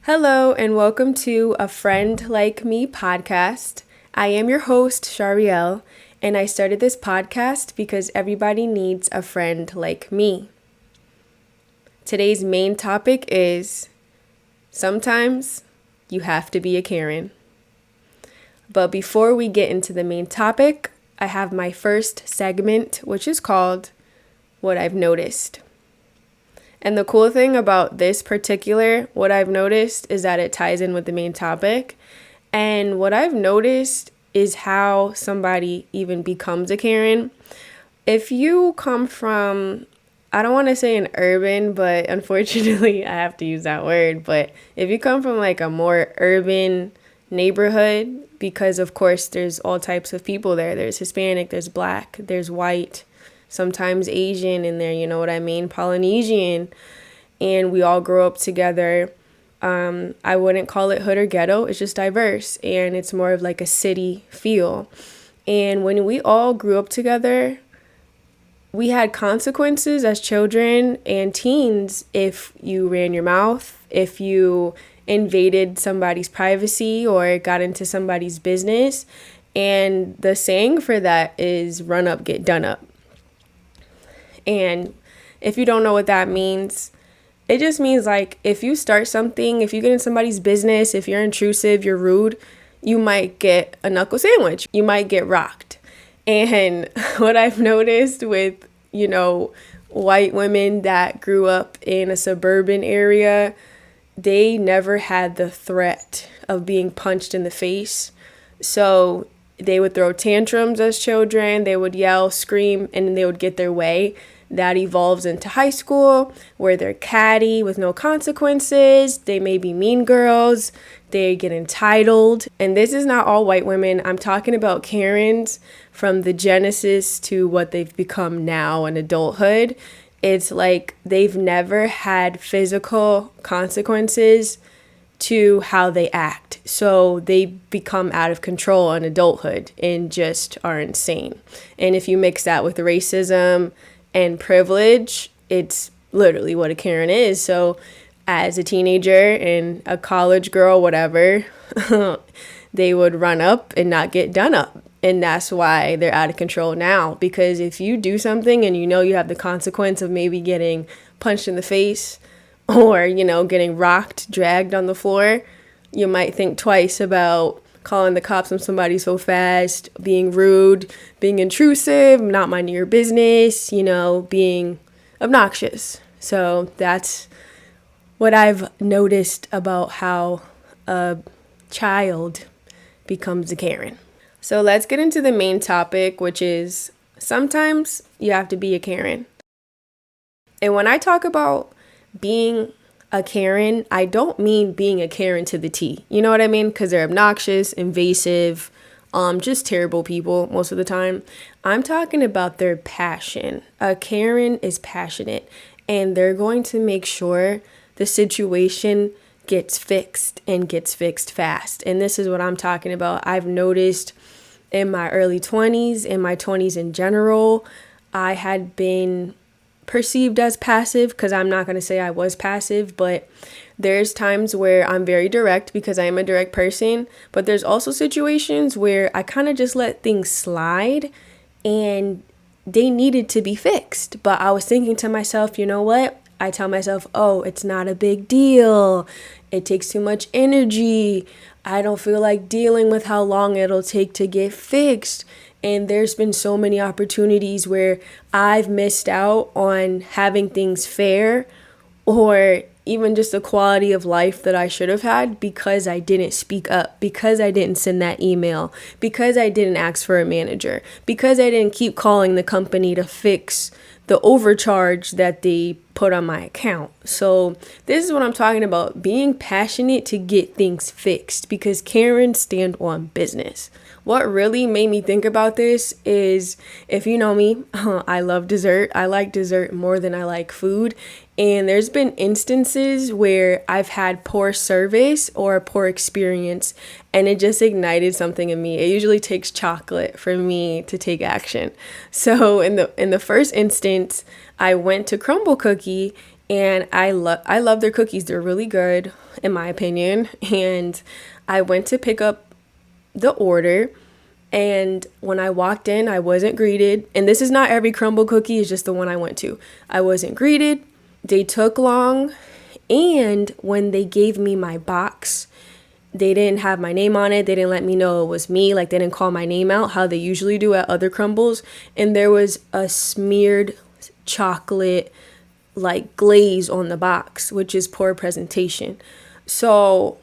Hello, and welcome to A Friend Like Me podcast. I am your host, Shariel, and I started this podcast because everybody needs a friend like me. Today's main topic is sometimes you have to be a Karen. But before we get into the main topic, I have my first segment, which is called What I've Noticed. And the cool thing about this particular What I've Noticed is that it ties in with the main topic. And what I've noticed is how somebody even becomes a Karen. If you come from, I don't want to say an urban, but unfortunately I have to use that word. But if you come from like a more urban neighborhood, because of course there's all types of people there. There's Hispanic, there's Black, there's white, sometimes Asian in there, you know what I mean? Polynesian. And we all grow up together. I wouldn't call it hood or ghetto. It's just diverse. And it's more of like a city feel. And when we all grew up together, we had consequences as children and teens if you ran your mouth, if you invaded somebody's privacy or got into somebody's business. And the saying for that is run up, get done up. And if you don't know what that means, it just means like if you start something, if you get in somebody's business, if you're intrusive, you're rude, you might get a knuckle sandwich. You might get rocked. And what I've noticed with, white women that grew up in a suburban area, they never had the threat of being punched in the face. So they would throw tantrums as children, they would yell, scream, and then they would get their way. That evolves into high school where they're catty with no consequences. They may be mean girls. They get entitled. And this is not all white women. I'm talking about Karens from the genesis to what they've become now in adulthood. It's like they've never had physical consequences to how they act. So they become out of control in adulthood and just are insane. And if you mix that with racism and privilege, it's literally what a Karen is. So as a teenager and a college girl, whatever, they would run up and not get done up. And that's why they're out of control now. Because if you do something and you have the consequence of maybe getting punched in the face or, getting rocked, dragged on the floor, you might think twice about calling the cops on somebody so fast, being rude, being intrusive, not minding your business, being obnoxious. So that's what I've noticed about how a child becomes a Karen. So let's get into the main topic, which is sometimes you have to be a Karen. And when I talk about being a Karen, I don't mean being a Karen to the T. You know what I mean? Because they're obnoxious, invasive, just terrible people most of the time. I'm talking about their passion. A Karen is passionate, and they're going to make sure the situation gets fixed and gets fixed fast. And this is what I'm talking about. I've noticed in my early 20s, in my 20s in general, I had been perceived as passive, because I'm not going to say I was passive, but there's times where I'm very direct because I am a direct person, but there's also situations where I kind of just let things slide and they needed to be fixed. But I was thinking to myself, you know what? I tell myself, oh, it's not a big deal. It takes too much energy. I don't feel like dealing with how long it'll take to get fixed. And there's been so many opportunities where I've missed out on having things fair or even just the quality of life that I should have had because I didn't speak up, because I didn't send that email, because I didn't ask for a manager, because I didn't keep calling the company to fix the overcharge that they put on my account. So this is what I'm talking about, being passionate to get things fixed, because Karens stand on business. What really made me think about this is, if you know me, I love dessert. I like dessert more than I like food. And there's been instances where I've had poor service or a poor experience, and it just ignited something in me. It usually takes chocolate for me to take action. So in the first instance, I went to Crumble Cookie And I love their cookies. They're really good in my opinion. And I went to pick up the order, and when I walked in, I wasn't greeted. And this is not every crumble cookie, it's just the one I went to. I wasn't greeted. They took long. And when they gave me my box, they didn't have my name on it. They didn't let me know it was me. Like, they didn't call my name out how they usually do at other crumbles. And there was a smeared chocolate like glaze on the box, which is poor presentation. So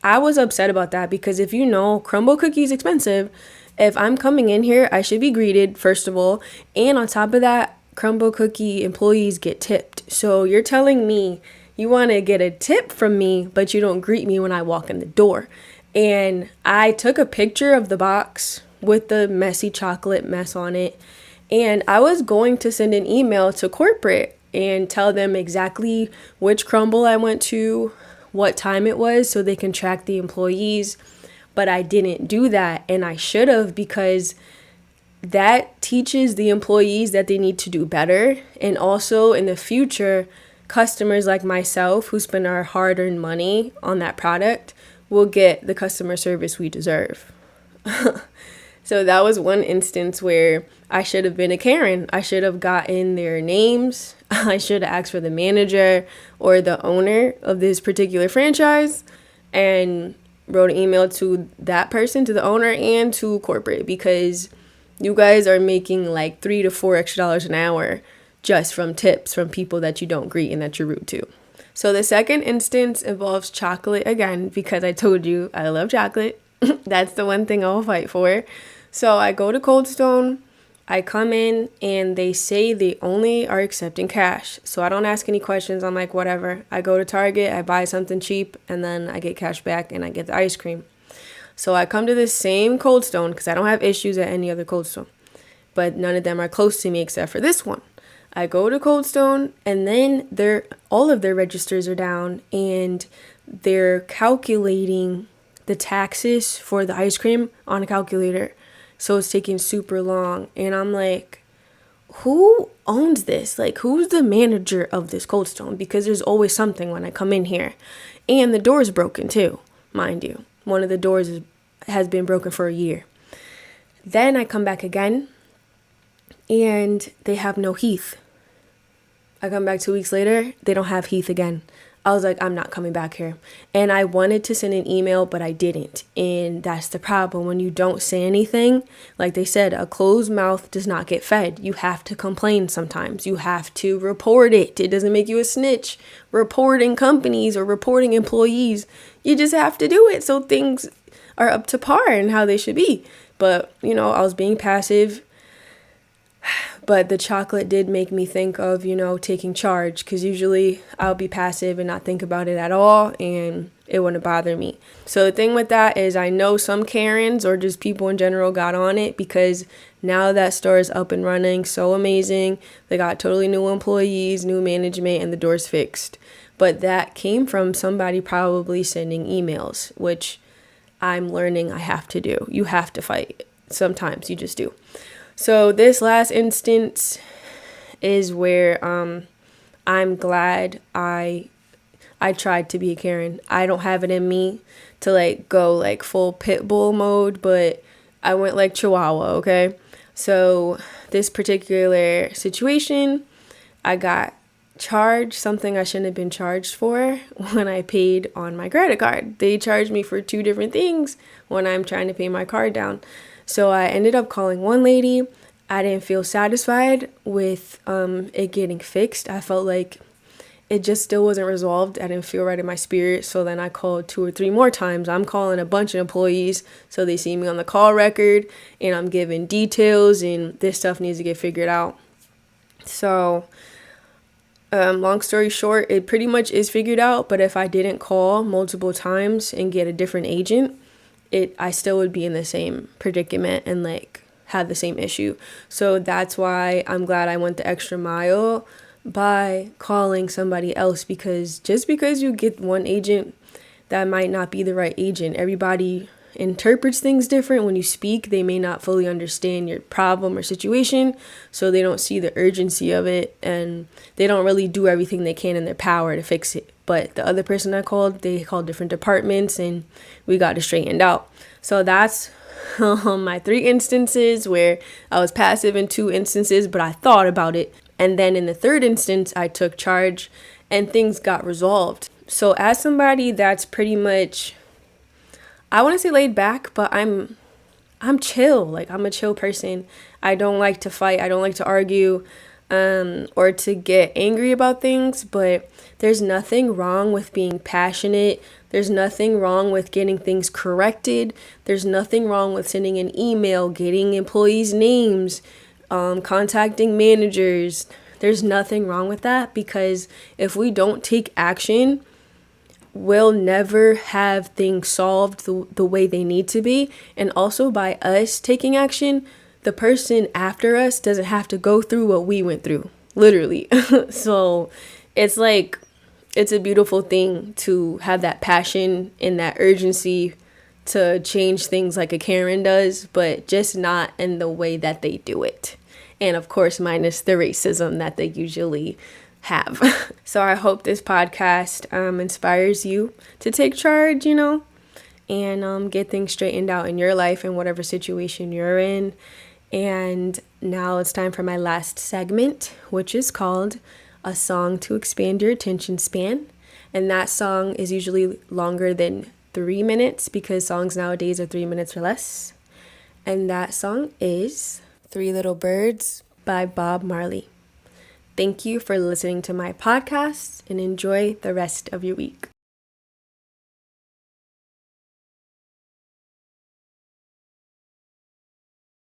I was upset about that, because if you know, crumble cookies expensive. If I'm coming in here, I should be greeted, first of all. And on top of that, crumble cookie employees get tipped. So you're telling me you want to get a tip from me, but you don't greet me when I walk in the door. And I took a picture of the box with the messy chocolate mess on it. And I was going to send an email to corporate and tell them exactly which crumble I went to, what time it was, so they can track the employees. But I didn't do that, and I should have, because that teaches the employees that they need to do better. And also in the future, customers like myself who spend our hard-earned money on that product will get the customer service we deserve. So that was one instance where I should have been a Karen. I should have gotten their names. I should have asked for the manager or the owner of this particular franchise and wrote an email to that person, to the owner, and to corporate, because you guys are making like $3 to $4 extra an hour just from tips from people that you don't greet and that you're rude to. So the second instance involves chocolate again, because I told you I love chocolate. That's the one thing I'll fight for. So I go to Cold Stone, I come in, and they say they only are accepting cash. So I don't ask any questions. I'm like, whatever. I go to Target, I buy something cheap, and then I get cash back and I get the ice cream. So I come to this same Cold Stone, because I don't have issues at any other Cold Stone, but none of them are close to me except for this one. I go to Cold Stone, and then all of their registers are down, and they're calculating the taxes for the ice cream on a calculator. So it's taking super long. And I'm like, who owns this? Like, who's the manager of this Cold Stone? Because there's always something when I come in here. And the door's broken too, mind you. One of the doors has been broken for a year. Then I come back again, and they have no Heath. I come back 2 weeks later, they don't have Heath again. I was like, I'm not coming back here. And I wanted to send an email, but I didn't. And that's the problem. When you don't say anything, like they said, a closed mouth does not get fed. You have to complain sometimes. You have to report it. It doesn't make you a snitch. Reporting companies or reporting employees, you just have to do it so things are up to par and how they should be. But, I was being passive. But the chocolate did make me think of, taking charge, because usually I'll be passive and not think about it at all, and it wouldn't bother me. So the thing with that is, I know some Karens or just people in general got on it, because now that store is up and running, so amazing. They got totally new employees, new management, and the door's fixed. But that came from somebody probably sending emails, which I'm learning I have to do. You have to fight. Sometimes you just do. So this last instance is where I'm glad I tried to be a Karen. I don't have it in me to go full pit bull mode, but I went like Chihuahua, okay? So this particular situation, I got charged something I shouldn't have been charged for when I paid on my credit card. They charged me for 2 different things when I'm trying to pay my card down. So I ended up calling one lady. I didn't feel satisfied with it getting fixed. I felt like it just still wasn't resolved. I didn't feel right in my spirit. So then I called 2 or 3 more times. I'm calling a bunch of employees so they see me on the call record, and I'm giving details, and this stuff needs to get figured out. So long story short, it pretty much is figured out. But if I didn't call multiple times and get a different agent, I still would be in the same predicament and have the same issue. So that's why I'm glad I went the extra mile by calling somebody else, because just because you get one agent, that might not be the right agent. Everybody interprets things different. When you speak, they may not fully understand your problem or situation, so they don't see the urgency of it, and they don't really do everything they can in their power to fix it. But the other person I called, they called different departments, and we got it straightened out. So that's my 3 instances where I was passive in 2 instances, but I thought about it. And then in the 3rd instance, I took charge and things got resolved. So as somebody that's pretty much, I want to say laid back, but I'm chill. Like, I'm a chill person. I don't like to fight. I don't like to argue or to get angry about things, but there's nothing wrong with being passionate. There's nothing wrong with getting things corrected. There's nothing wrong with sending an email, getting employees' names, contacting managers. There's nothing wrong with that, because if we don't take action, we'll never have things solved the way they need to be. And also, by us taking action, the person after us doesn't have to go through what we went through, literally. So it's like, it's a beautiful thing to have that passion and that urgency to change things like a Karen does, but just not in the way that they do it. And of course, minus the racism that they usually have. So I hope this podcast inspires you to take charge, and get things straightened out in your life and whatever situation you're in. And now it's time for my last segment, which is called A Song to Expand Your Attention Span. And that song is usually longer than 3 minutes, because songs nowadays are 3 minutes or less. And that song is 3 Little Birds by Bob Marley. Thank you for listening to my podcast, and enjoy the rest of your week.